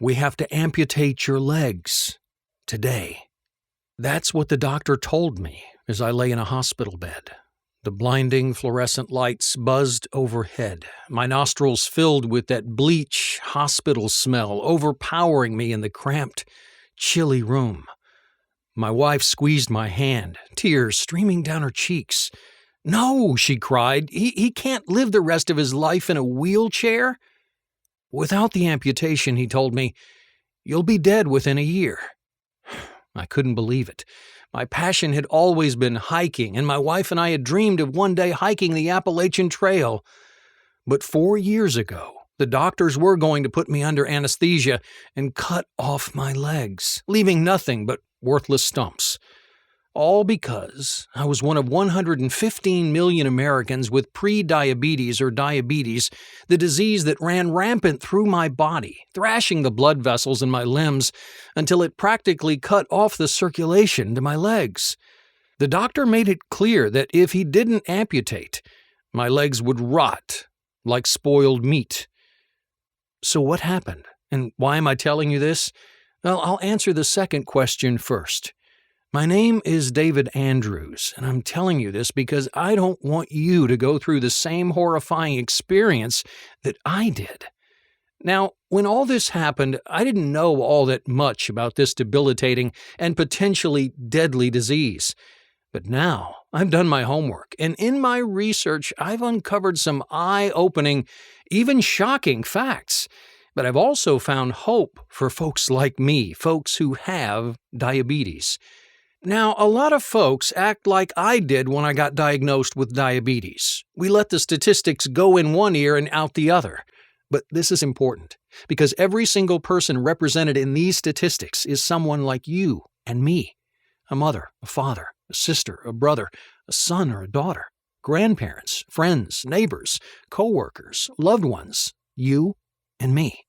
We have to amputate your legs today. That's what the doctor told me as I lay in a hospital bed. The blinding fluorescent lights buzzed overhead, my nostrils filled with that bleach hospital smell overpowering me in the cramped, chilly room. My wife squeezed my hand, tears streaming down her cheeks. "No," she cried, he can't live the rest of his life in a wheelchair." "Without the amputation," he told me, "you'll be dead within a year." I couldn't believe it. My passion had always been hiking, and my wife and I had dreamed of one day hiking the Appalachian Trail. But 4 years ago, the doctors were going to put me under anesthesia and cut off my legs, leaving nothing but worthless stumps. All because I was one of 115 million Americans with pre-diabetes or diabetes, the disease that ran rampant through my body, thrashing the blood vessels in my limbs until it practically cut off the circulation to my legs. The doctor made it clear that if he didn't amputate, my legs would rot like spoiled meat. So what happened? And why am I telling you this? Well, I'll answer the second question first. My name is David Andrews, and I'm telling you this because I don't want you to go through the same horrifying experience that I did. Now, when all this happened, I didn't know all that much about this debilitating and potentially deadly disease. But now, I've done my homework, and in my research, I've uncovered some eye-opening, even shocking facts. But I've also found hope for folks like me, folks who have diabetes. Now, a lot of folks act like I did when I got diagnosed with diabetes. We let the statistics go in one ear and out the other. But this is important, because every single person represented in these statistics is someone like you and me. A mother, a father, a sister, a brother, a son or a daughter, grandparents, friends, neighbors, co-workers, loved ones, you and me.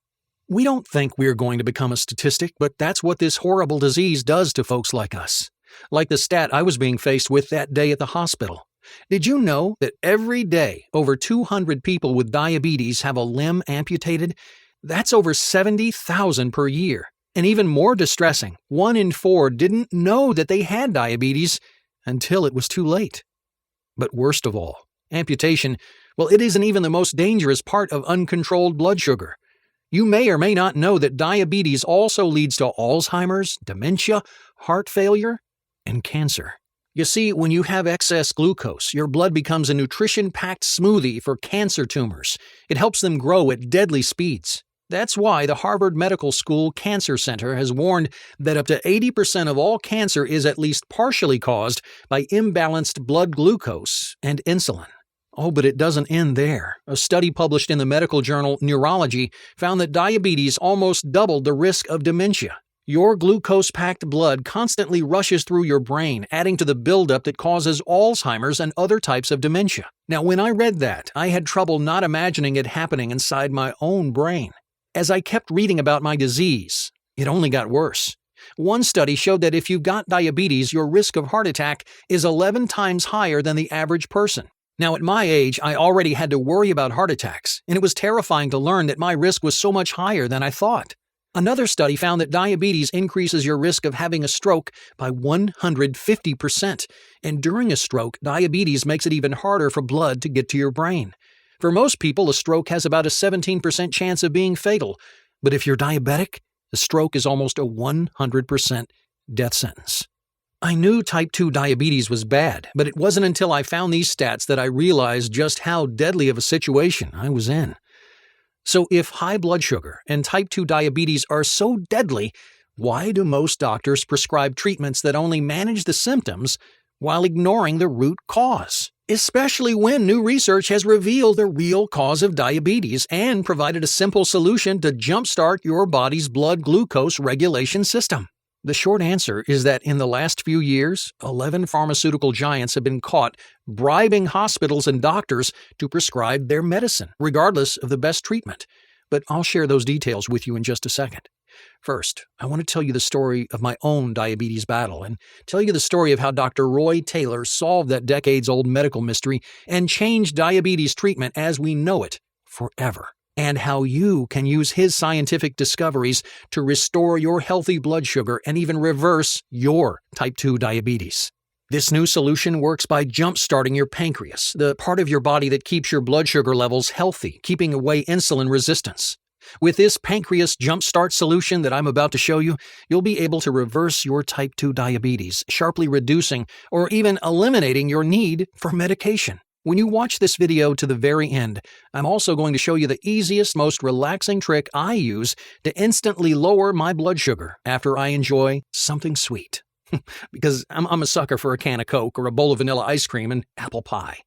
We don't think we're going to become a statistic, but that's what this horrible disease does to folks like us. Like the stat I was being faced with that day at the hospital. Did you know that every day over 200 people with diabetes have a limb amputated? That's over 70,000 per year. And even more distressing, 1 in 4 didn't know that they had diabetes until it was too late. But worst of all, amputation, well, it isn't even the most dangerous part of uncontrolled blood sugar. You may or may not know that diabetes also leads to Alzheimer's, dementia, heart failure, and cancer. You see, when you have excess glucose, your blood becomes a nutrition-packed smoothie for cancer tumors. It helps them grow at deadly speeds. That's why the Harvard Medical School Cancer Center has warned that up to 80% of all cancer is at least partially caused by imbalanced blood glucose and insulin. Oh, but it doesn't end there. A study published in the medical journal Neurology found that diabetes almost doubled the risk of dementia. Your glucose-packed blood constantly rushes through your brain, adding to the buildup that causes Alzheimer's and other types of dementia. Now, when I read that, I had trouble not imagining it happening inside my own brain. As I kept reading about my disease, it only got worse. One study showed that if you've got diabetes, your risk of heart attack is 11 times higher than the average person. Now, at my age, I already had to worry about heart attacks, and it was terrifying to learn that my risk was so much higher than I thought. Another study found that diabetes increases your risk of having a stroke by 150%, and during a stroke, diabetes makes it even harder for blood to get to your brain. For most people, a stroke has about a 17% chance of being fatal, but if you're diabetic, a stroke is almost a 100% death sentence. I knew type 2 diabetes was bad, but it wasn't until I found these stats that I realized just how deadly of a situation I was in. So if high blood sugar and type 2 diabetes are so deadly, why do most doctors prescribe treatments that only manage the symptoms while ignoring the root cause? Especially when new research has revealed the real cause of diabetes and provided a simple solution to jumpstart your body's blood glucose regulation system. The short answer is that in the last few years, 11 pharmaceutical giants have been caught bribing hospitals and doctors to prescribe their medicine, regardless of the best treatment. But I'll share those details with you in just a second. First, I want to tell you the story of my own diabetes battle and tell you the story of how Dr. Roy Taylor solved that decades-old medical mystery and changed diabetes treatment as we know it forever. and how you can use his scientific discoveries to restore your healthy blood sugar and even reverse your type 2 diabetes. This new solution works by jump-starting your pancreas, the part of your body that keeps your blood sugar levels healthy, keeping away insulin resistance. With this pancreas jumpstart solution that I'm about to show you, you'll be able to reverse your type 2 diabetes, sharply reducing or even eliminating your need for medication. When you watch this video to the very end, I'm also going to show you the easiest, most relaxing trick I use to instantly lower my blood sugar after I enjoy something sweet. Because I'm a sucker for a can of Coke or a bowl of vanilla ice cream and apple pie.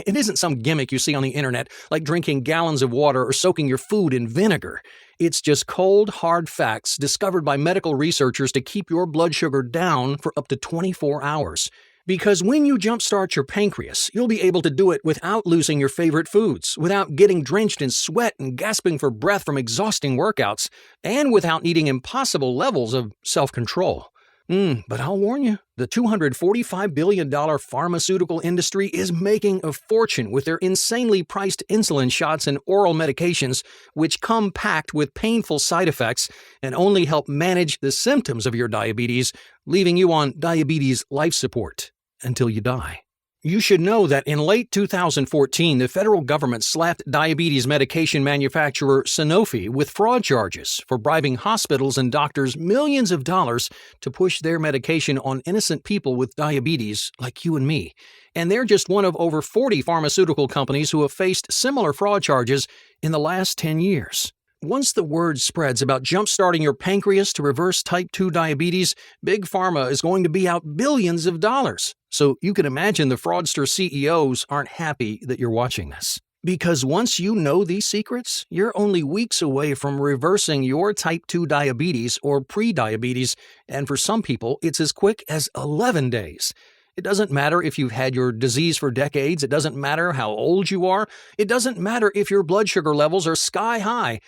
It isn't some gimmick you see on the internet, like drinking gallons of water or soaking your food in vinegar. It's just cold, hard facts discovered by medical researchers to keep your blood sugar down for up to 24 hours. Because when you jumpstart your pancreas, you'll be able to do it without losing your favorite foods, without getting drenched in sweat and gasping for breath from exhausting workouts, and without needing impossible levels of self-control. But I'll warn you, the $245 billion pharmaceutical industry is making a fortune with their insanely priced insulin shots and oral medications, which come packed with painful side effects and only help manage the symptoms of your diabetes, leaving you on diabetes life support until you die. You should know that in late 2014, the federal government slapped diabetes medication manufacturer Sanofi with fraud charges for bribing hospitals and doctors millions of dollars to push their medication on innocent people with diabetes like you and me. And they're just one of over 40 pharmaceutical companies who have faced similar fraud charges in the last 10 years. Once the word spreads about jump-starting your pancreas to reverse type 2 diabetes, Big Pharma is going to be out billions of dollars. So you can imagine the fraudster CEOs aren't happy that you're watching this. Because once you know these secrets, you're only weeks away from reversing your type 2 diabetes or pre-diabetes, and for some people, it's as quick as 11 days. It doesn't matter if you've had your disease for decades. It doesn't matter how old you are. It doesn't matter if your blood sugar levels are sky high.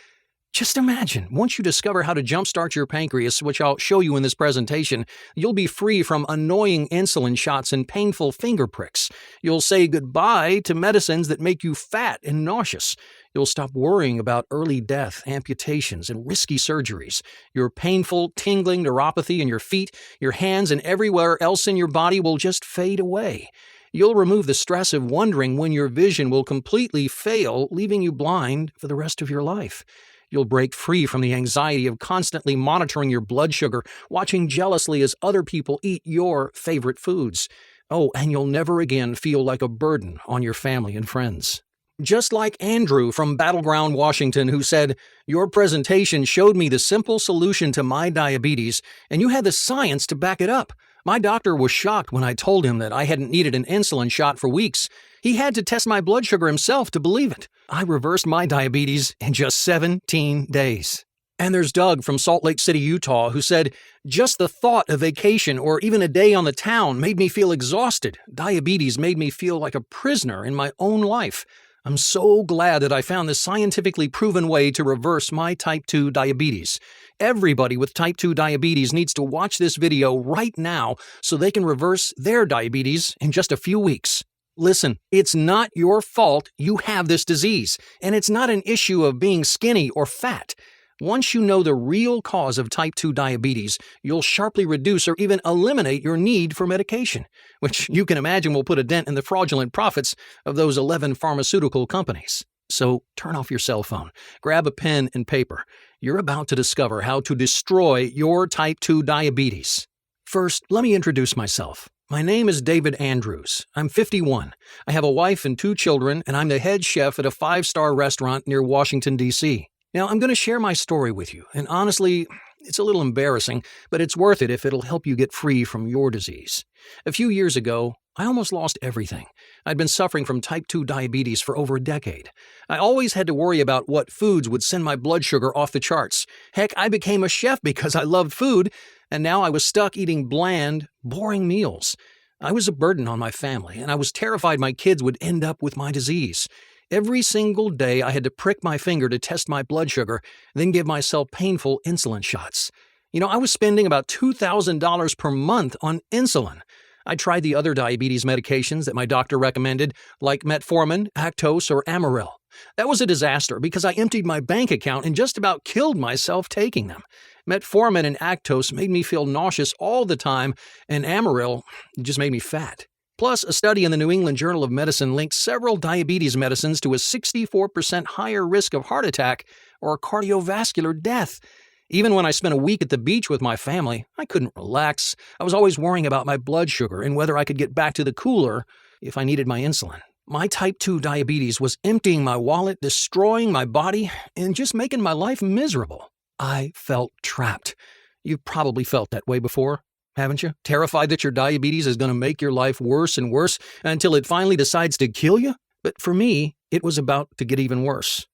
Just imagine, once you discover how to jumpstart your pancreas, which I'll show you in this presentation, you'll be free from annoying insulin shots and painful finger pricks. You'll say goodbye to medicines that make you fat and nauseous. You'll stop worrying about early death, amputations, and risky surgeries. Your painful, tingling neuropathy in your feet, your hands, and everywhere else in your body will just fade away. You'll remove the stress of wondering when your vision will completely fail, leaving you blind for the rest of your life. You'll break free from the anxiety of constantly monitoring your blood sugar, watching jealously as other people eat your favorite foods. Oh, and you'll never again feel like a burden on your family and friends. Just like Andrew from Battleground, Washington, who said, "Your presentation showed me the simple solution to my diabetes, and you had the science to back it up. My doctor was shocked when I told him that I hadn't needed an insulin shot for weeks. He had to test my blood sugar himself to believe it. I reversed my diabetes in just 17 days. And there's Doug from Salt Lake City, Utah, who said, "Just the thought of vacation or even a day on the town made me feel exhausted. Diabetes made me feel like a prisoner in my own life. I'm so glad that I found this scientifically proven way to reverse my type 2 diabetes. Everybody with type 2 diabetes needs to watch this video right now so they can reverse their diabetes in just a few weeks." Listen, it's not your fault you have this disease, and it's not an issue of being skinny or fat. Once you know the real cause of type 2 diabetes, you'll sharply reduce or even eliminate your need for medication, which you can imagine will put a dent in the fraudulent profits of those 11 pharmaceutical companies. So turn off your cell phone, grab a pen and paper. You're about to discover how to destroy your type 2 diabetes. First, let me introduce myself. My name is David Andrews. I'm 51. I have a wife and 2 children, and I'm the head chef at a 5-star restaurant near Washington, D.C. Now, I'm going to share my story with you, and honestly, it's a little embarrassing, but it's worth it if it'll help you get free from your disease. A few years ago, I almost lost everything. I'd been suffering from type 2 diabetes for over a decade. I always had to worry about what foods would send my blood sugar off the charts. Heck, I became a chef because I loved food, and now I was stuck eating bland, boring meals. I was a burden on my family, and I was terrified my kids would end up with my disease. Every single day, I had to prick my finger to test my blood sugar, then give myself painful insulin shots. I was spending about $2,000 per month on insulin. I tried the other diabetes medications that my doctor recommended, like metformin, Actos, or Amaryl. That was a disaster because I emptied my bank account and just about killed myself taking them. Metformin and Actos made me feel nauseous all the time, and Amaryl just made me fat. Plus, a study in the New England Journal of Medicine linked several diabetes medicines to a 64% higher risk of heart attack or cardiovascular death. Even when I spent a week at the beach with my family, I couldn't relax. I was always worrying about my blood sugar and whether I could get back to the cooler if I needed my insulin. My type 2 diabetes was emptying my wallet, destroying my body, and just making my life miserable. I felt trapped. You've probably felt that way before, haven't you? Terrified that your diabetes is going to make your life worse and worse until it finally decides to kill you? But for me, it was about to get even worse.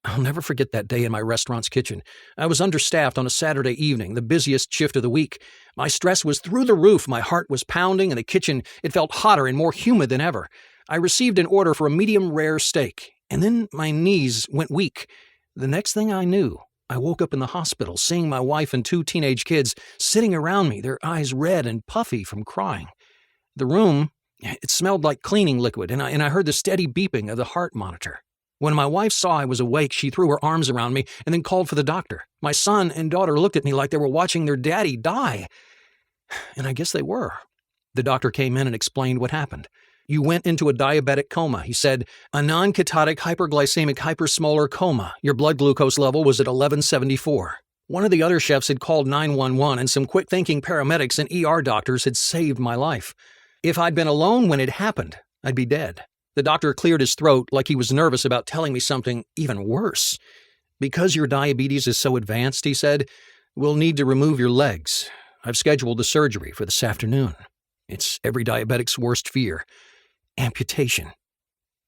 I'll never forget that day in my restaurant's kitchen. I was understaffed on a Saturday evening, the busiest shift of the week. My stress was through the roof, my heart was pounding, and the kitchen, it felt hotter and more humid than ever. I received an order for a medium rare steak, and then my knees went weak. The next thing I knew, I woke up in the hospital, seeing my wife and 2 teenage kids sitting around me, their eyes red and puffy from crying. The room, it smelled like cleaning liquid, and I heard the steady beeping of the heart monitor. When my wife saw I was awake, she threw her arms around me and then called for the doctor. My son and daughter looked at me like they were watching their daddy die. And I guess they were. The doctor came in and explained what happened. You went into a diabetic coma, he said. A non-ketotic hyperglycemic hypersmolar coma. Your blood glucose level was at 1174. One of the other chefs had called 911 and some quick-thinking paramedics and ER doctors had saved my life. If I'd been alone when it happened, I'd be dead. The doctor cleared his throat like he was nervous about telling me something even worse. Because your diabetes is so advanced, he said, we'll need to remove your legs. I've scheduled the surgery for this afternoon. It's every diabetic's worst fear. Amputation.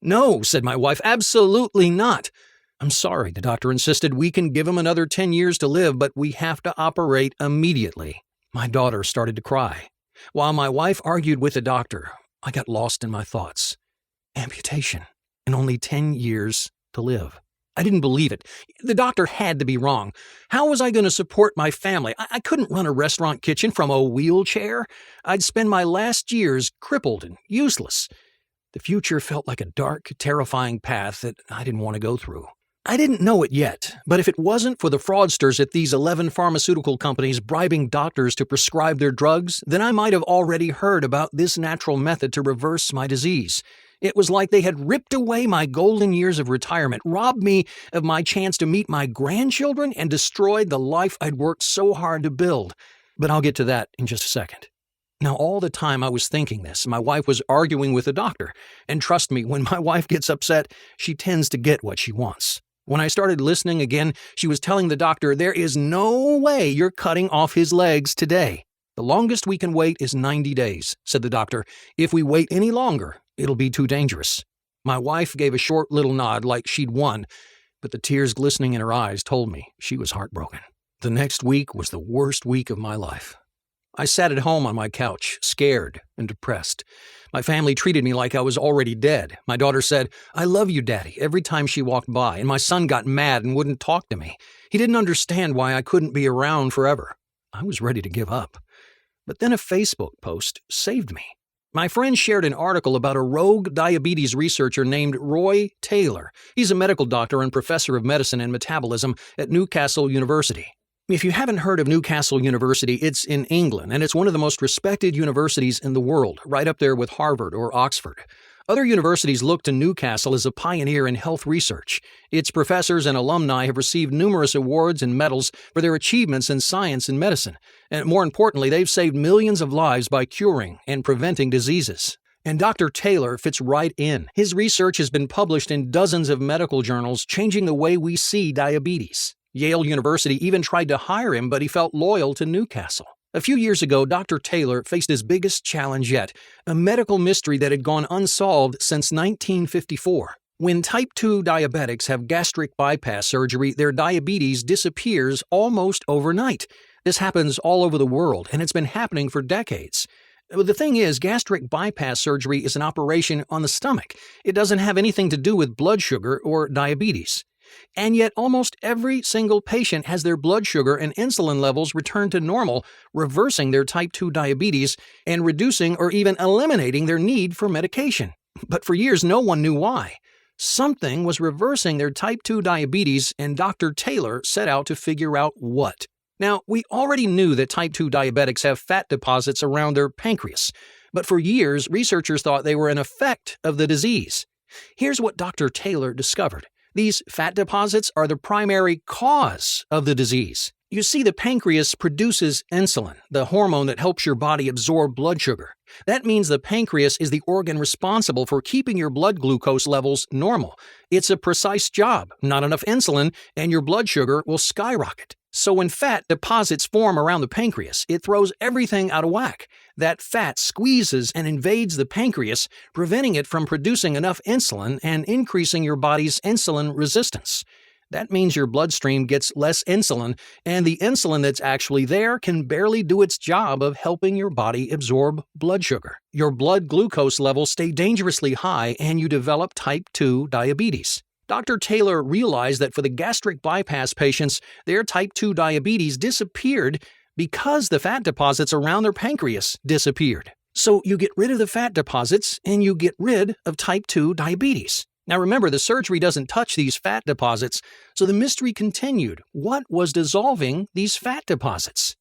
No, said my wife, absolutely not. I'm sorry, the doctor insisted. We can give him another 10 years to live, but we have to operate immediately. My daughter started to cry. While my wife argued with the doctor, I got lost in my thoughts. Amputation, and only 10 years to live. I didn't believe it. The doctor had to be wrong. How was I going to support my family? I couldn't run a restaurant kitchen from a wheelchair. I'd spend my last years crippled and useless. The future felt like a dark, terrifying path that I didn't want to go through. I didn't know it yet, but if it wasn't for the fraudsters at these 11 pharmaceutical companies bribing doctors to prescribe their drugs, then I might have already heard about this natural method to reverse my disease. It was like they had ripped away my golden years of retirement, robbed me of my chance to meet my grandchildren, and destroyed the life I'd worked so hard to build. But I'll get to that in just a second. Now, all the time I was thinking this, my wife was arguing with the doctor. And trust me, when my wife gets upset, she tends to get what she wants. When I started listening again, she was telling the doctor, there is no way you're cutting off his legs today. The longest we can wait is 90 days, said the doctor. If we wait any longer, it'll be too dangerous. My wife gave a short little nod like she'd won, but the tears glistening in her eyes told me she was heartbroken. The next week was the worst week of my life. I sat at home on my couch, scared and depressed. My family treated me like I was already dead. My daughter said, I love you, Daddy, every time she walked by, and my son got mad and wouldn't talk to me. He didn't understand why I couldn't be around forever. I was ready to give up. But then a Facebook post saved me. My friend shared an article about a rogue diabetes researcher named Roy Taylor. He's a medical doctor and professor of medicine and metabolism at Newcastle University. If you haven't heard of Newcastle University, it's in England, and it's one of the most respected universities in the world, right up there with Harvard or Oxford. Other universities look to Newcastle as a pioneer in health research. Its professors and alumni have received numerous awards and medals for their achievements in science and medicine. And more importantly, they've saved millions of lives by curing and preventing diseases. And Dr. Taylor fits right in. His research has been published in dozens of medical journals, changing the way we see diabetes. Yale University even tried to hire him, but he felt loyal to Newcastle. A few years ago, Dr. Taylor faced his biggest challenge yet, a medical mystery that had gone unsolved since 1954. When type 2 diabetics have gastric bypass surgery, their diabetes disappears almost overnight. This happens all over the world, and it's been happening for decades. The thing is, gastric bypass surgery is an operation on the stomach. It doesn't have anything to do with blood sugar or diabetes. And yet almost every single patient has their blood sugar and insulin levels return to normal, reversing their type 2 diabetes and reducing or even eliminating their need for medication. But for years, no one knew why. Something was reversing their type 2 diabetes, and Dr. Taylor set out to figure out what. Now, we already knew that type 2 diabetics have fat deposits around their pancreas, but for years, researchers thought they were an effect of the disease. Here's what Dr. Taylor discovered. These fat deposits are the primary cause of the disease. You see, the pancreas produces insulin, the hormone that helps your body absorb blood sugar. That means the pancreas is the organ responsible for keeping your blood glucose levels normal. It's a precise job. Not enough insulin, and your blood sugar will skyrocket. So when fat deposits form around the pancreas, it throws everything out of whack. That fat squeezes and invades the pancreas, preventing it from producing enough insulin and increasing your body's insulin resistance. That means your bloodstream gets less insulin, and the insulin that's actually there can barely do its job of helping your body absorb blood sugar. Your blood glucose levels stay dangerously high, and you develop type 2 diabetes. Dr. Taylor realized that for the gastric bypass patients, their type 2 diabetes disappeared because the fat deposits around their pancreas disappeared. So you get rid of the fat deposits, and you get rid of type 2 diabetes. Now remember, the surgery doesn't touch these fat deposits, so the mystery continued. What was dissolving these fat deposits?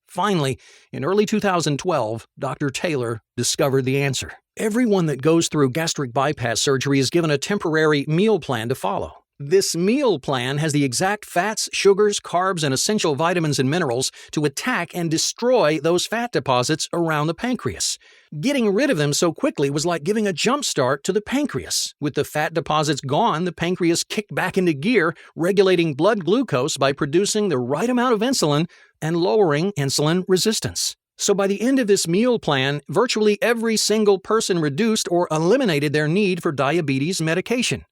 Finally, in early 2012, Dr. Taylor discovered the answer. Everyone that goes through gastric bypass surgery is given a temporary meal plan to follow. This meal plan has the exact fats, sugars, carbs, and essential vitamins and minerals to attack and destroy those fat deposits around the pancreas. Getting rid of them so quickly was like giving a jump start to the pancreas. With the fat deposits gone, the pancreas kicked back into gear, regulating blood glucose by producing the right amount of insulin and lowering insulin resistance. So by the end of this meal plan, virtually every single person reduced or eliminated their need for diabetes medication.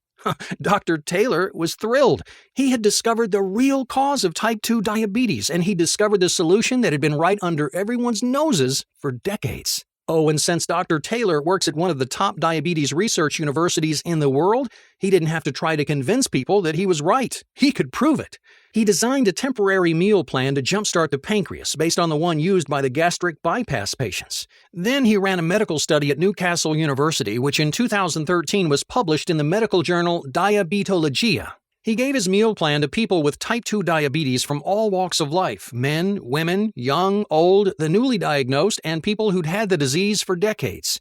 Dr. Taylor was thrilled. He had discovered the real cause of type 2 diabetes, and he discovered the solution that had been right under everyone's noses for decades. Oh, and since Dr. Taylor works at one of the top diabetes research universities in the world, he didn't have to try to convince people that he was right. He could prove it. He designed a temporary meal plan to jumpstart the pancreas based on the one used by the gastric bypass patients. Then he ran a medical study at Newcastle University, which in 2013 was published in the medical journal Diabetologia. He gave his meal plan to people with type 2 diabetes from all walks of life: men, women, young, old, the newly diagnosed, and people who'd had the disease for decades.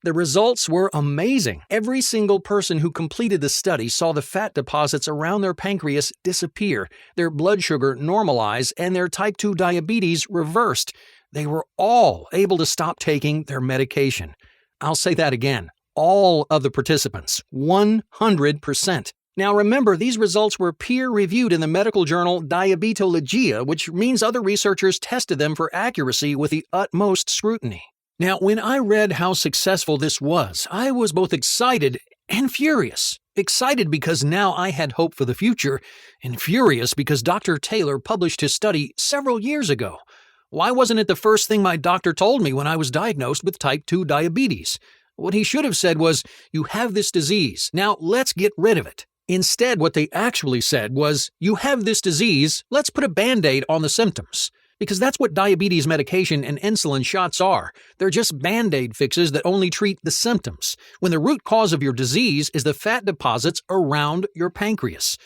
The results were amazing. Every single person who completed the study saw the fat deposits around their pancreas disappear, their blood sugar normalize, and their type 2 diabetes reversed. They were all able to stop taking their medication. I'll say that again. All of the participants, 100%. Now remember, these results were peer-reviewed in the medical journal Diabetologia, which means other researchers tested them for accuracy with the utmost scrutiny. Now, when I read how successful this was, I was both excited and furious. Excited because now I had hope for the future, and furious because Dr. Taylor published his study several years ago. Why wasn't it the first thing my doctor told me when I was diagnosed with type 2 diabetes? What he should have said was, "You have this disease, now let's get rid of it." Instead, what they actually said was, "You have this disease, let's put a Band-Aid on the symptoms." Because that's what diabetes medication and insulin shots are. They're just Band-Aid fixes that only treat the symptoms, when the root cause of your disease is the fat deposits around your pancreas.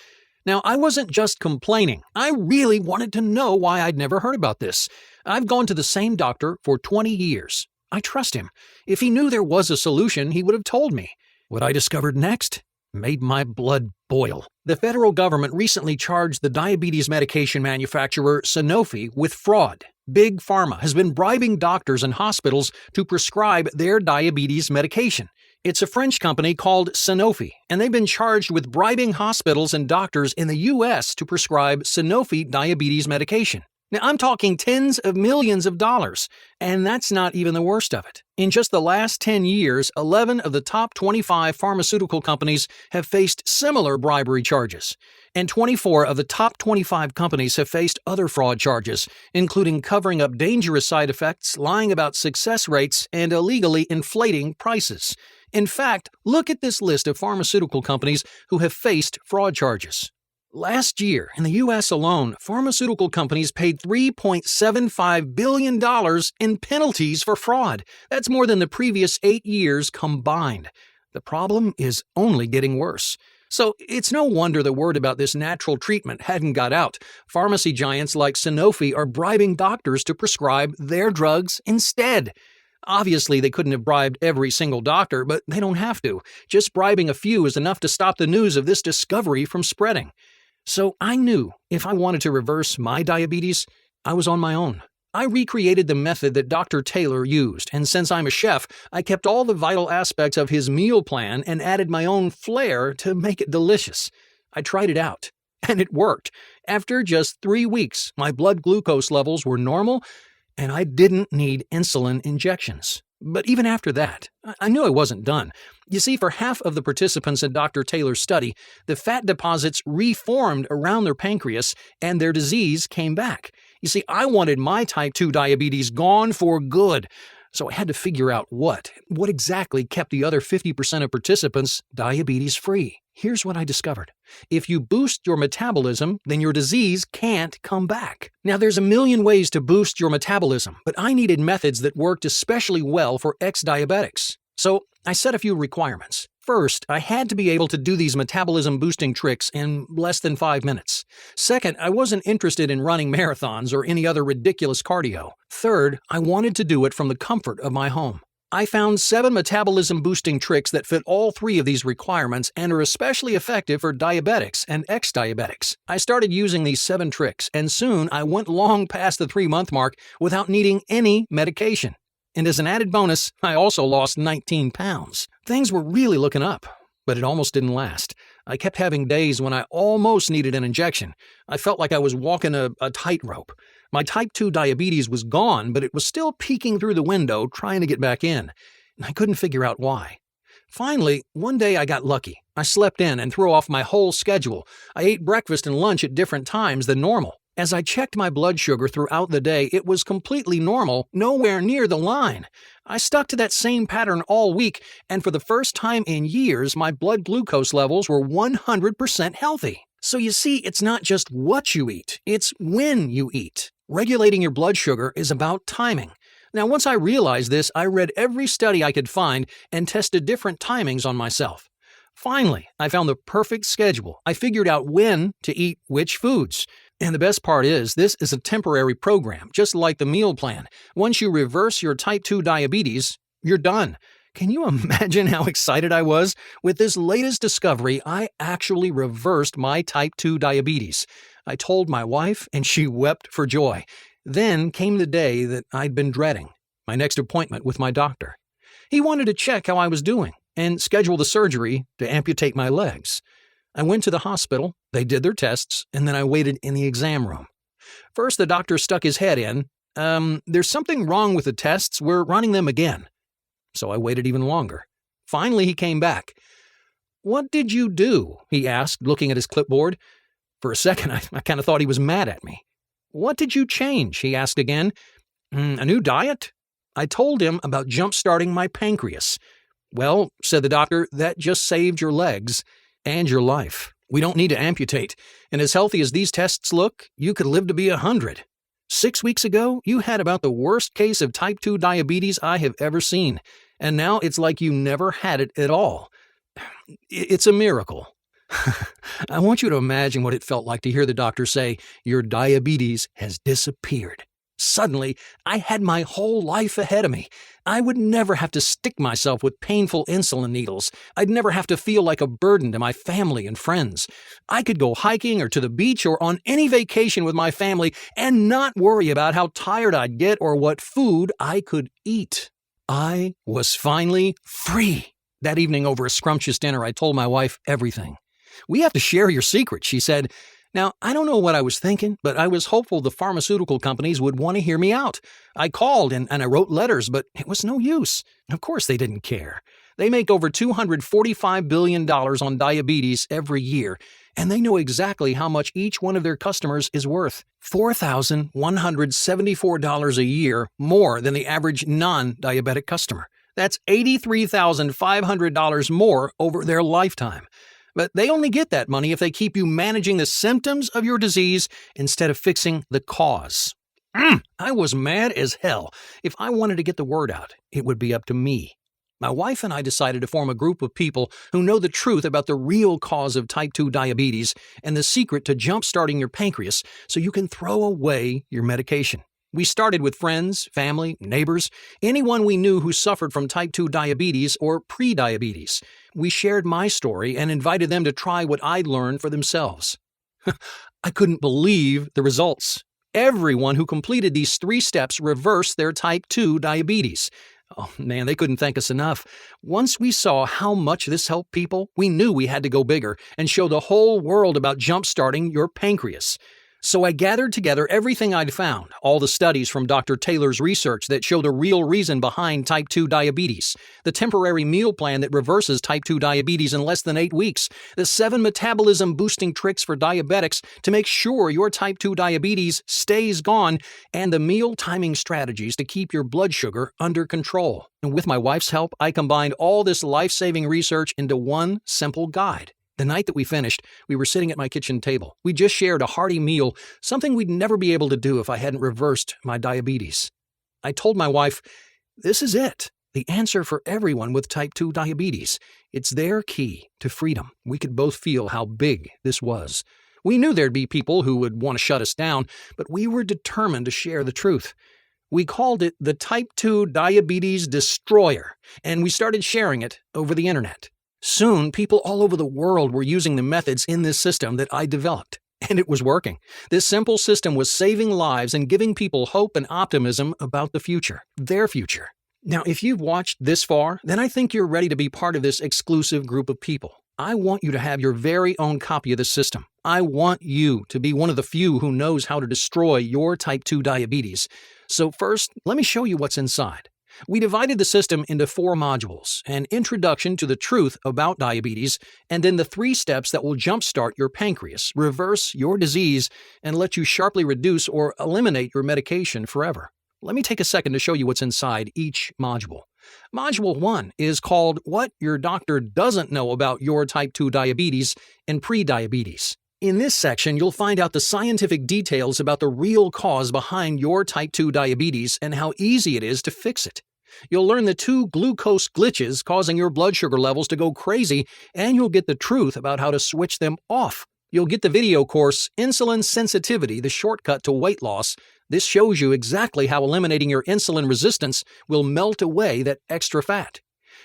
Now, I wasn't just complaining. I really wanted to know why I'd never heard about this. I've gone to the same doctor for 20 years. I trust him. If he knew there was a solution, he would have told me. What I discovered next made my blood boil. The federal government recently charged the diabetes medication manufacturer Sanofi with fraud. Big Pharma has been bribing doctors and hospitals to prescribe their diabetes medication. It's a French company called Sanofi, and they've been charged with bribing hospitals and doctors in the U.S. to prescribe Sanofi diabetes medication. Now, I'm talking tens of millions of dollars, and that's not even the worst of it. In just the last 10 years, 11 of the top 25 pharmaceutical companies have faced similar bribery charges, and 24 of the top 25 companies have faced other fraud charges, including covering up dangerous side effects, lying about success rates, and illegally inflating prices. In fact, look at this list of pharmaceutical companies who have faced fraud charges. Last year, in the U.S. alone, pharmaceutical companies paid $3.75 billion in penalties for fraud. That's more than the previous 8 years combined. The problem is only getting worse. So it's no wonder the word about this natural treatment hadn't got out. Pharmacy giants like Sanofi are bribing doctors to prescribe their drugs instead. Obviously, they couldn't have bribed every single doctor, but they don't have to. Just bribing a few is enough to stop the news of this discovery from spreading. So I knew if I wanted to reverse my diabetes, I was on my own. I recreated the method that Dr. Taylor used, and since I'm a chef, I kept all the vital aspects of his meal plan and added my own flair to make it delicious. I tried it out, and it worked. After just 3 weeks, my blood glucose levels were normal, and I didn't need insulin injections. But even after that, I knew I wasn't done. You see, for half of the participants in Dr. Taylor's study, the fat deposits reformed around their pancreas and their disease came back. You see, I wanted my type 2 diabetes gone for good. So I had to figure out what exactly kept the other 50% of participants diabetes-free. Here's what I discovered. If you boost your metabolism, then your disease can't come back. Now, there's a million ways to boost your metabolism, but I needed methods that worked especially well for ex-diabetics. So I set a few requirements. First, I had to be able to do these metabolism-boosting tricks in less than 5 minutes. Second, I wasn't interested in running marathons or any other ridiculous cardio. Third, I wanted to do it from the comfort of my home. I found 7 metabolism-boosting tricks that fit all 3 of these requirements and are especially effective for diabetics and ex-diabetics. I started using these 7 tricks, and soon I went long past the 3-month mark without needing any medication. And as an added bonus, I also lost 19 pounds. Things were really looking up, but it almost didn't last. I kept having days when I almost needed an injection. I felt like I was walking a tightrope. My type 2 diabetes was gone, but it was still peeking through the window trying to get back in. And I couldn't figure out why. Finally, one day I got lucky. I slept in and threw off my whole schedule. I ate breakfast and lunch at different times than normal. As I checked my blood sugar throughout the day, it was completely normal, nowhere near the line. I stuck to that same pattern all week, and for the first time in years, my blood glucose levels were 100% healthy. So you see, it's not just what you eat, it's when you eat. Regulating your blood sugar is about timing. Now, once I realized this, I read every study I could find and tested different timings on myself. Finally, I found the perfect schedule. I figured out when to eat which foods. And the best part is, this is a temporary program, just like the meal plan. Once you reverse your type 2 diabetes, you're done. Can you imagine how excited I was? With this latest discovery, I actually reversed my type 2 diabetes. I told my wife, and she wept for joy. Then came the day that I'd been dreading, my next appointment with my doctor. He wanted to check how I was doing and schedule the surgery to amputate my legs. I went to the hospital, they did their tests, and then I waited in the exam room. First, the doctor stuck his head in. There's something wrong with the tests, we're running them again. So I waited even longer. Finally, he came back. What did you do? He asked, looking at his clipboard. For a second, I kind of thought he was mad at me. What did you change? He asked again. A new diet? I told him about jump-starting my pancreas. Well, said the doctor, that just saved your legs. And your life. We don't need to amputate. And as healthy as these tests look, you could live to be 100. 6 weeks ago, you had about the worst case of type 2 diabetes I have ever seen. And now it's like you never had it at all. It's a miracle. I want you to imagine what it felt like to hear the doctor say, your diabetes has disappeared. Suddenly, I had my whole life ahead of me. I would never have to stick myself with painful insulin needles. I'd never have to feel like a burden to my family and friends. I could go hiking or to the beach or on any vacation with my family and not worry about how tired I'd get or what food I could eat. I was finally free. That evening over a scrumptious dinner, I told my wife everything. We have to share your secret, she said. Now, I don't know what I was thinking, but I was hopeful the pharmaceutical companies would want to hear me out. I called and I wrote letters, but it was no use. Of course they didn't care. They make over $245 billion on diabetes every year, and they know exactly how much each one of their customers is worth. $4,174 a year more than the average non-diabetic customer. That's $83,500 more over their lifetime. But they only get that money if they keep you managing the symptoms of your disease instead of fixing the cause. I was mad as hell. If I wanted to get the word out, it would be up to me. My wife and I decided to form a group of people who know the truth about the real cause of type 2 diabetes and the secret to jump-starting your pancreas so you can throw away your medication. We started with friends, family, neighbors, anyone we knew who suffered from type 2 diabetes or pre-diabetes. We shared my story and invited them to try what I'd learned for themselves. I couldn't believe the results. Everyone who completed these 3 steps reversed their type 2 diabetes. Oh man, they couldn't thank us enough. Once we saw how much this helped people, we knew we had to go bigger and show the whole world about jump-starting your pancreas. So I gathered together everything I'd found, all the studies from Dr. Taylor's research that show the real reason behind type 2 diabetes, the temporary meal plan that reverses type 2 diabetes in less than 8 weeks, the 7 metabolism-boosting tricks for diabetics to make sure your type 2 diabetes stays gone, and the meal timing strategies to keep your blood sugar under control. And with my wife's help, I combined all this life-saving research into one simple guide. The night that we finished, we were sitting at my kitchen table. We just shared a hearty meal, something we'd never be able to do if I hadn't reversed my diabetes. I told my wife, this is it, the answer for everyone with type 2 diabetes. It's their key to freedom. We could both feel how big this was. We knew there'd be people who would want to shut us down, but we were determined to share the truth. We called it the Type 2 Diabetes Destroyer, and we started sharing it over the internet. Soon, people all over the world were using the methods in this system that I developed, and it was working. This simple system was saving lives and giving people hope and optimism about the future, their future. Now, if you've watched this far, then I think you're ready to be part of this exclusive group of people. I want you to have your very own copy of the system. I want you to be one of the few who knows how to destroy your type 2 diabetes. So first, let me show you what's inside. We divided the system into 4 modules, an introduction to the truth about diabetes, and then the 3 steps that will jumpstart your pancreas, reverse your disease, and let you sharply reduce or eliminate your medication forever. Let me take a second to show you what's inside each module. Module 1 is called What Your Doctor Doesn't Know About Your Type 2 Diabetes and Pre-Diabetes. In this section, you'll find out the scientific details about the real cause behind your type 2 diabetes and how easy it is to fix it. You'll learn the 2 glucose glitches causing your blood sugar levels to go crazy, and you'll get the truth about how to switch them off. You'll get the video course, Insulin Sensitivity, the shortcut to weight loss. This shows you exactly how eliminating your insulin resistance will melt away that extra fat.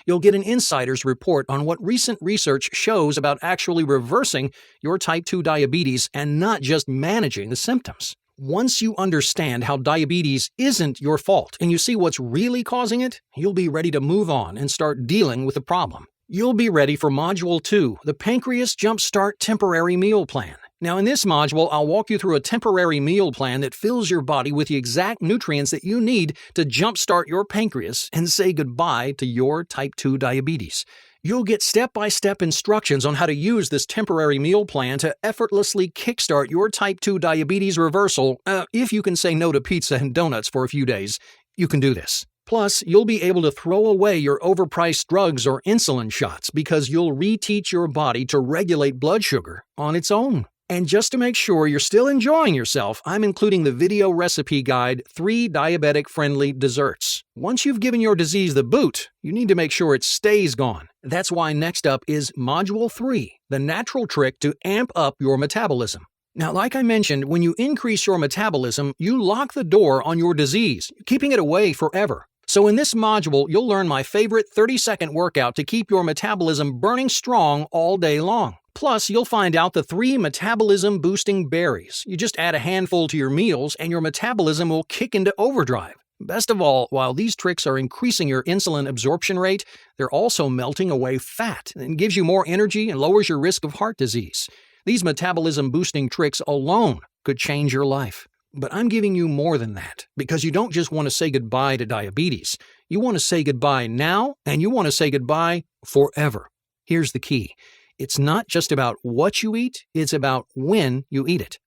You'll get an insider's report on what recent research shows about actually reversing your type 2 diabetes and not just managing the symptoms. Once you understand how diabetes isn't your fault and you see what's really causing it, you'll be ready to move on and start dealing with the problem. You'll be ready for Module 2, the Pancreas Jumpstart Temporary Meal Plan. Now, in this module, I'll walk you through a temporary meal plan that fills your body with the exact nutrients that you need to jumpstart your pancreas and say goodbye to your type 2 diabetes. You'll get step-by-step instructions on how to use this temporary meal plan to effortlessly kickstart your type 2 diabetes reversal. If you can say no to pizza and donuts for a few days, you can do this. Plus, you'll be able to throw away your overpriced drugs or insulin shots because you'll reteach your body to regulate blood sugar on its own. And just to make sure you're still enjoying yourself, I'm including the video recipe guide, 3 diabetic-friendly desserts. Once you've given your disease the boot, you need to make sure it stays gone. That's why next up is Module 3, the natural trick to amp up your metabolism. Now, like I mentioned, when you increase your metabolism, you lock the door on your disease, keeping it away forever. So in this module, you'll learn my favorite 30-second workout to keep your metabolism burning strong all day long. Plus, you'll find out the 3 metabolism-boosting berries. You just add a handful to your meals and your metabolism will kick into overdrive. Best of all, while these tricks are increasing your insulin absorption rate, they're also melting away fat and gives you more energy and lowers your risk of heart disease. These metabolism-boosting tricks alone could change your life. But I'm giving you more than that, because you don't just want to say goodbye to diabetes. You want to say goodbye now, and you want to say goodbye forever. Here's the key. It's not just about what you eat, it's about when you eat it.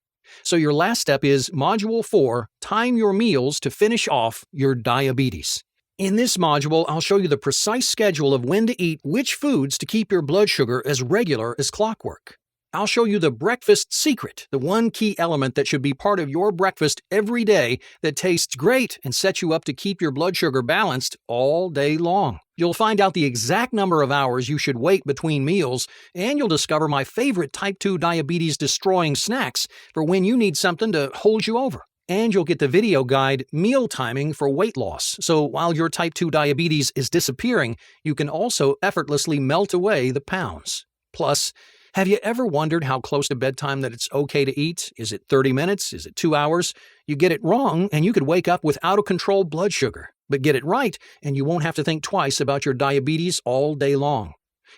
So your last step is Module 4, Time Your Meals to Finish Off Your Diabetes. In this module, I'll show you the precise schedule of when to eat which foods to keep your blood sugar as regular as clockwork. I'll show you the breakfast secret, the one key element that should be part of your breakfast every day that tastes great and sets you up to keep your blood sugar balanced all day long. You'll find out the exact number of hours you should wait between meals, and you'll discover my favorite type 2 diabetes destroying snacks for when you need something to hold you over. And you'll get the video guide Meal Timing for Weight Loss, so while your type 2 diabetes is disappearing, you can also effortlessly melt away the pounds. Plus, have you ever wondered how close to bedtime that it's okay to eat? Is it 30 minutes? Is it 2 hours? You get it wrong, and you could wake up with out-of-control blood sugar. But get it right, and you won't have to think twice about your diabetes all day long.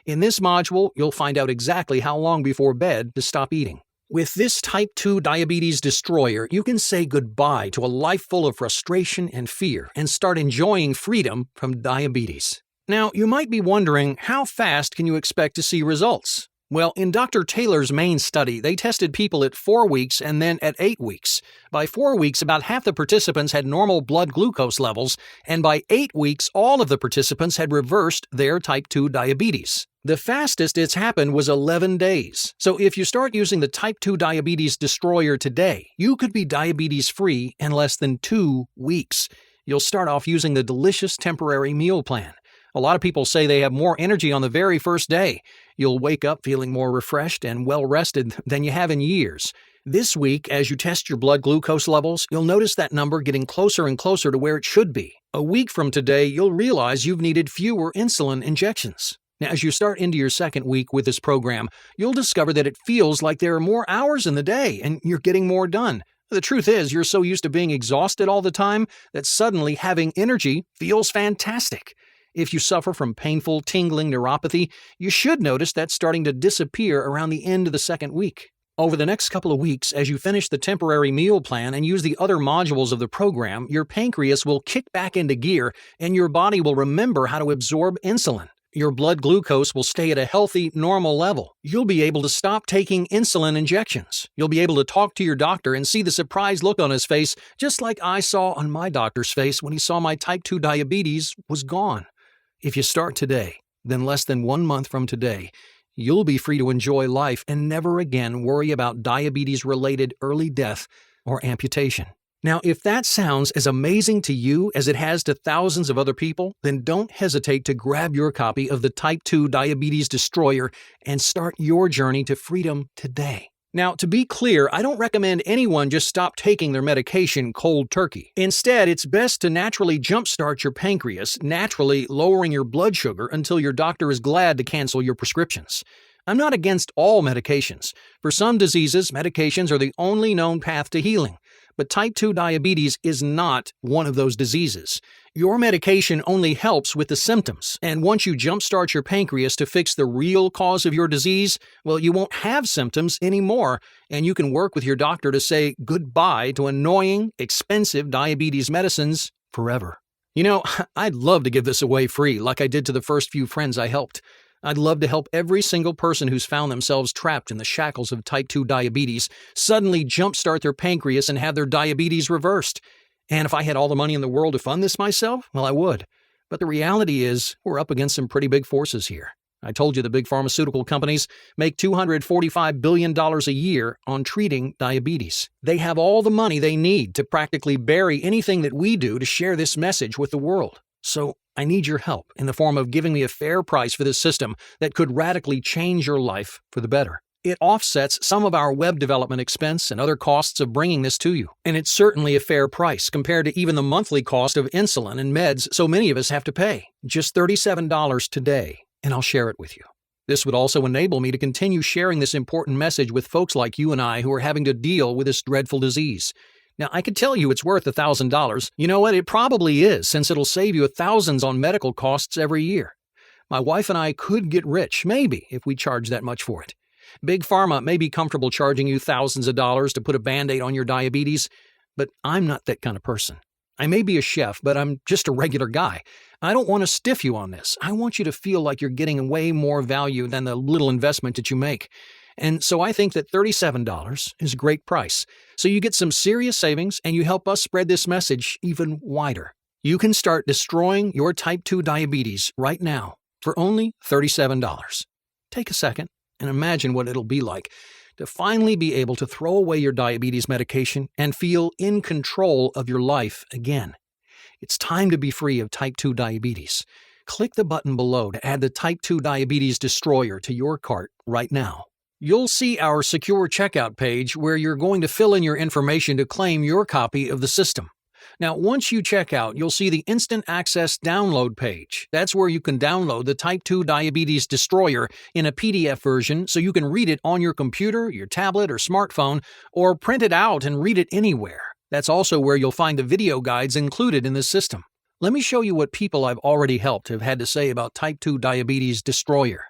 In this module, you'll find out exactly how long before bed to stop eating. With this type 2 diabetes destroyer, you can say goodbye to a life full of frustration and fear and start enjoying freedom from diabetes. Now, you might be wondering, how fast can you expect to see results? Well, in Dr. Taylor's main study, they tested people at 4 weeks and then at 8 weeks. By 4 weeks, about half the participants had normal blood glucose levels, and by 8 weeks, all of the participants had reversed their type 2 diabetes. The fastest it's happened was 11 days. So if you start using the type 2 diabetes destroyer today, you could be diabetes-free in less than 2 weeks. You'll start off using the delicious temporary meal plan. A lot of people say they have more energy on the very first day. You'll wake up feeling more refreshed and well-rested than you have in years. This week, as you test your blood glucose levels, you'll notice that number getting closer and closer to where it should be. A week from today, you'll realize you've needed fewer insulin injections. Now, as you start into your second week with this program, you'll discover that it feels like there are more hours in the day and you're getting more done. The truth is, you're so used to being exhausted all the time that suddenly having energy feels fantastic. If you suffer from painful, tingling neuropathy, you should notice that's starting to disappear around the end of the second week. Over the next couple of weeks, as you finish the temporary meal plan and use the other modules of the program, your pancreas will kick back into gear and your body will remember how to absorb insulin. Your blood glucose will stay at a healthy, normal level. You'll be able to stop taking insulin injections. You'll be able to talk to your doctor and see the surprised look on his face, just like I saw on my doctor's face when he saw my type 2 diabetes was gone. If you start today, then less than 1 month from today, you'll be free to enjoy life and never again worry about diabetes-related early death or amputation. Now, if that sounds as amazing to you as it has to thousands of other people, then don't hesitate to grab your copy of the Type 2 Diabetes Destroyer and start your journey to freedom today. Now, to be clear, I don't recommend anyone just stop taking their medication cold turkey. Instead, it's best to naturally jumpstart your pancreas, naturally lowering your blood sugar until your doctor is glad to cancel your prescriptions. I'm not against all medications. For some diseases, medications are the only known path to healing. But type 2 diabetes is not one of those diseases. Your medication only helps with the symptoms, and once you jumpstart your pancreas to fix the real cause of your disease, well, you won't have symptoms anymore, and you can work with your doctor to say goodbye to annoying, expensive diabetes medicines forever. You know, I'd love to give this away free like I did to the first few friends I helped. I'd love to help every single person who's found themselves trapped in the shackles of type 2 diabetes suddenly jumpstart their pancreas and have their diabetes reversed. And if I had all the money in the world to fund this myself, well, I would. But the reality is, we're up against some pretty big forces here. I told you the big pharmaceutical companies make $245 billion a year on treating diabetes. They have all the money they need to practically bury anything that we do to share this message with the world. So I need your help in the form of giving me a fair price for this system that could radically change your life for the better. It offsets some of our web development expense and other costs of bringing this to you. And it's certainly a fair price compared to even the monthly cost of insulin and meds so many of us have to pay. Just $37 today, and I'll share it with you. This would also enable me to continue sharing this important message with folks like you and I who are having to deal with this dreadful disease. Now, I could tell you it's worth $1,000. You know what? It probably is, since it'll save you thousands on medical costs every year. My wife and I could get rich, maybe, if we charge that much for it. Big Pharma may be comfortable charging you thousands of dollars to put a Band-Aid on your diabetes, but I'm not that kind of person. I may be a chef, but I'm just a regular guy. I don't want to stiff you on this. I want you to feel like you're getting way more value than the little investment that you make. And so I think that $37 is a great price. So you get some serious savings and you help us spread this message even wider. You can start destroying your type 2 diabetes right now for only $37. Take a second and imagine what it'll be like to finally be able to throw away your diabetes medication and feel in control of your life again. It's time to be free of type 2 diabetes. Click the button below to add the Type 2 Diabetes Destroyer to your cart right now. You'll see our secure checkout page where you're going to fill in your information to claim your copy of the system. Now, once you check out, you'll see the Instant Access download page. That's where you can download the Type 2 Diabetes Destroyer in a PDF version so you can read it on your computer, your tablet, or smartphone, or print it out and read it anywhere. That's also where you'll find the video guides included in the system. Let me show you what people I've already helped have had to say about Type 2 Diabetes Destroyer.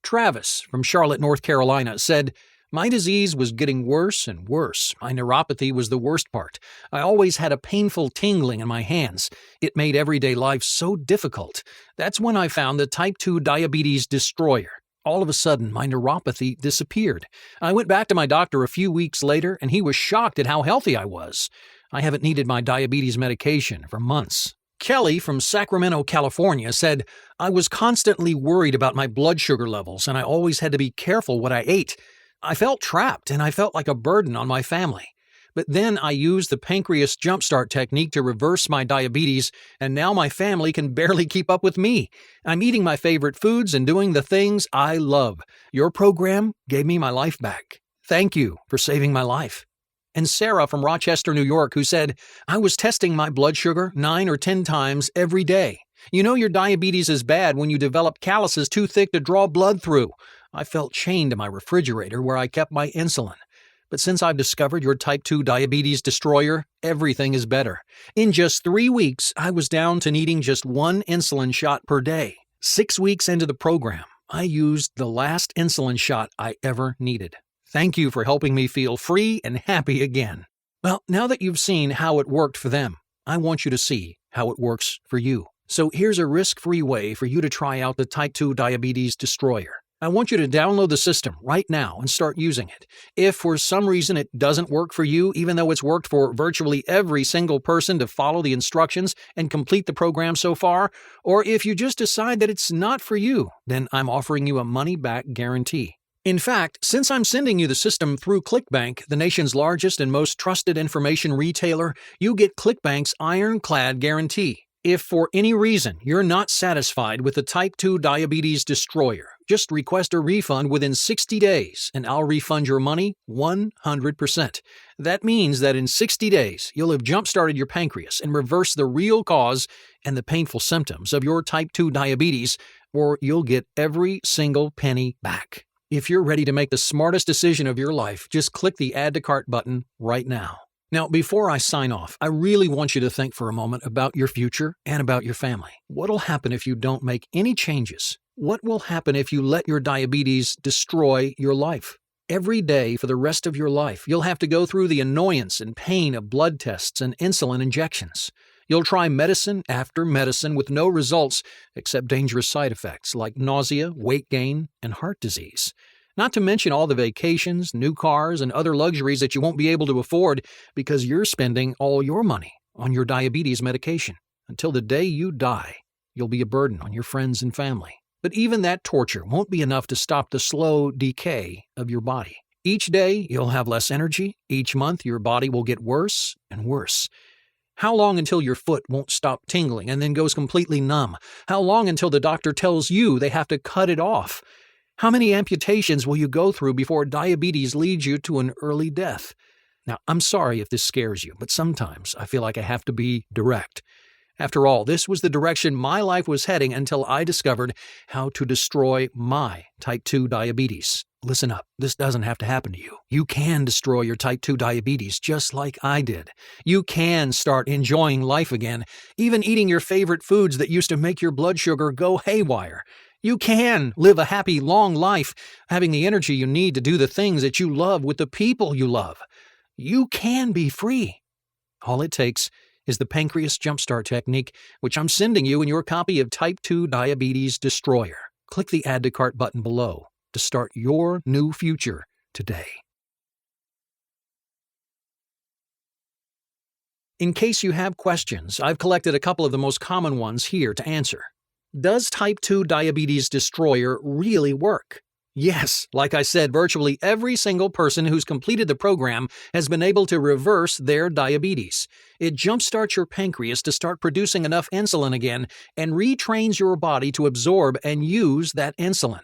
Travis from Charlotte, North Carolina said, "My disease was getting worse and worse. My neuropathy was the worst part. I always had a painful tingling in my hands. It made everyday life so difficult. That's when I found the Type 2 Diabetes Destroyer. All of a sudden, my neuropathy disappeared. I went back to my doctor a few weeks later, and he was shocked at how healthy I was. I haven't needed my diabetes medication for months." Kelly from Sacramento, California said, "I was constantly worried about my blood sugar levels, and I always had to be careful what I ate. I felt trapped, and I felt like a burden on my family. But then I used the pancreas jumpstart technique to reverse my diabetes, and now my family can barely keep up with me. I'm eating my favorite foods and doing the things I love. Your program gave me my life back. Thank you for saving my life." And Sarah from Rochester, New York, who said, "I was testing my blood sugar 9 or 10 times every day. You know your diabetes is bad when you develop calluses too thick to draw blood through. I felt chained to my refrigerator where I kept my insulin. But since I've discovered your Type 2 Diabetes Destroyer, everything is better. In just 3 weeks, I was down to needing just 1 insulin shot per day. 6 weeks into the program, I used the last insulin shot I ever needed. Thank you for helping me feel free and happy again." Well, now that you've seen how it worked for them, I want you to see how it works for you. So here's a risk-free way for you to try out the Type 2 Diabetes Destroyer. I want you to download the system right now and start using it. If for some reason it doesn't work for you, even though it's worked for virtually every single person to follow the instructions and complete the program so far, or if you just decide that it's not for you, then I'm offering you a money-back guarantee. In fact, since I'm sending you the system through ClickBank, the nation's largest and most trusted information retailer, you get ClickBank's ironclad guarantee. If for any reason you're not satisfied with the Type 2 Diabetes Destroyer, just request a refund within 60 days and I'll refund your money 100%. That means that in 60 days, you'll have jump-started your pancreas and reversed the real cause and the painful symptoms of your Type 2 diabetes, or you'll get every single penny back. If you're ready to make the smartest decision of your life, just click the Add to Cart button right now. Now, before I sign off, I really want you to think for a moment about your future and about your family. What'll happen if you don't make any changes? What will happen if you let your diabetes destroy your life? Every day for the rest of your life, you'll have to go through the annoyance and pain of blood tests and insulin injections. You'll try medicine after medicine with no results except dangerous side effects like nausea, weight gain, and heart disease. Not to mention all the vacations, new cars, and other luxuries that you won't be able to afford because you're spending all your money on your diabetes medication. Until the day you die, you'll be a burden on your friends and family. But even that torture won't be enough to stop the slow decay of your body. Each day, you'll have less energy. Each month, your body will get worse and worse. How long until your foot won't stop tingling and then goes completely numb? How long until the doctor tells you they have to cut it off? How many amputations will you go through before diabetes leads you to an early death? Now, I'm sorry if this scares you, but sometimes I feel like I have to be direct. After all, this was the direction my life was heading until I discovered how to destroy my Type 2 diabetes. Listen up, this doesn't have to happen to you. You can destroy your Type 2 diabetes just like I did. You can start enjoying life again, even eating your favorite foods that used to make your blood sugar go haywire. You can live a happy, long life, having the energy you need to do the things that you love with the people you love. You can be free. All it takes is the pancreas jumpstart technique, which I'm sending you in your copy of Type 2 Diabetes Destroyer. Click the Add to Cart button below to start your new future today. In case you have questions, I've collected a couple of the most common ones here to answer. Does Type 2 Diabetes Destroyer really work? Yes, like I said, virtually every single person who's completed the program has been able to reverse their diabetes. It jumpstarts your pancreas to start producing enough insulin again and retrains your body to absorb and use that insulin.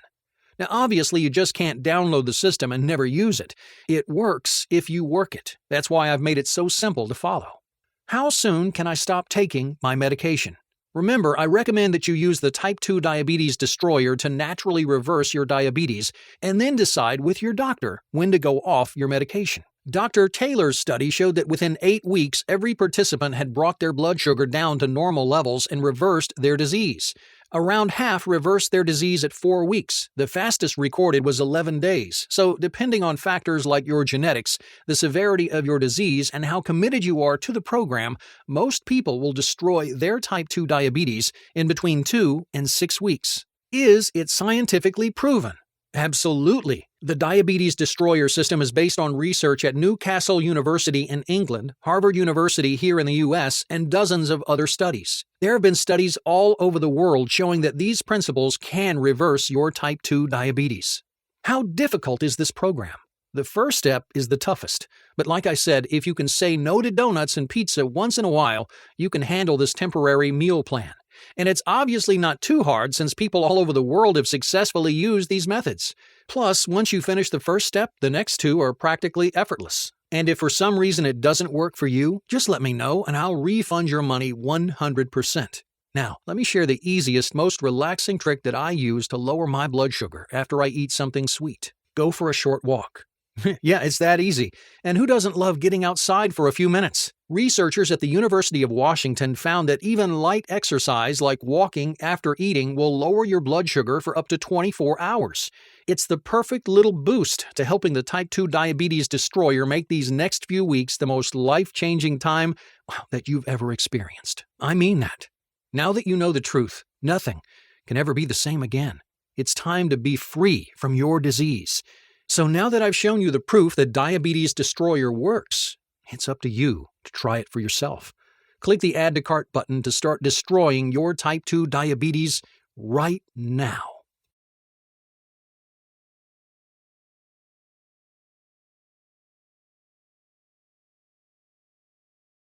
Now, obviously, you just can't download the system and never use it. It works if you work it. That's why I've made it so simple to follow. How soon can I stop taking my medication? Remember, I recommend that you use the Type 2 Diabetes Destroyer to naturally reverse your diabetes, and then decide with your doctor when to go off your medication. Dr. Taylor's study showed that within 8 weeks, every participant had brought their blood sugar down to normal levels and reversed their disease. Around half reversed their disease at 4 weeks. The fastest recorded was 11 days. So, depending on factors like your genetics, the severity of your disease, and how committed you are to the program, most people will destroy their type 2 diabetes in between 2 and 6 weeks. Is it scientifically proven? Absolutely. The Diabetes Destroyer system is based on research at Newcastle University in England, Harvard University here in the US, and dozens of other studies. There have been studies all over the world showing that these principles can reverse your type 2 diabetes. How difficult is this program? The first step is the toughest, but like I said, if you can say no to donuts and pizza once in a while, you can handle this temporary meal plan. And it's obviously not too hard since people all over the world have successfully used these methods. Plus, once you finish the first step, the next two are practically effortless. And if for some reason it doesn't work for you, just let me know and I'll refund your money 100%. Now, let me share the easiest, most relaxing trick that I use to lower my blood sugar after I eat something sweet. Go for a short walk. Yeah, it's that easy. And who doesn't love getting outside for a few minutes? Researchers at the University of Washington found that even light exercise like walking after eating will lower your blood sugar for up to 24 hours. It's the perfect little boost to helping the Type 2 Diabetes Destroyer make these next few weeks the most life-changing time that you've ever experienced. I mean that. Now that you know the truth, nothing can ever be the same again. It's time to be free from your disease. So now that I've shown you the proof that Diabetes Destroyer works, it's up to you to try it for yourself. Click the Add to Cart button to start destroying your type 2 diabetes right now.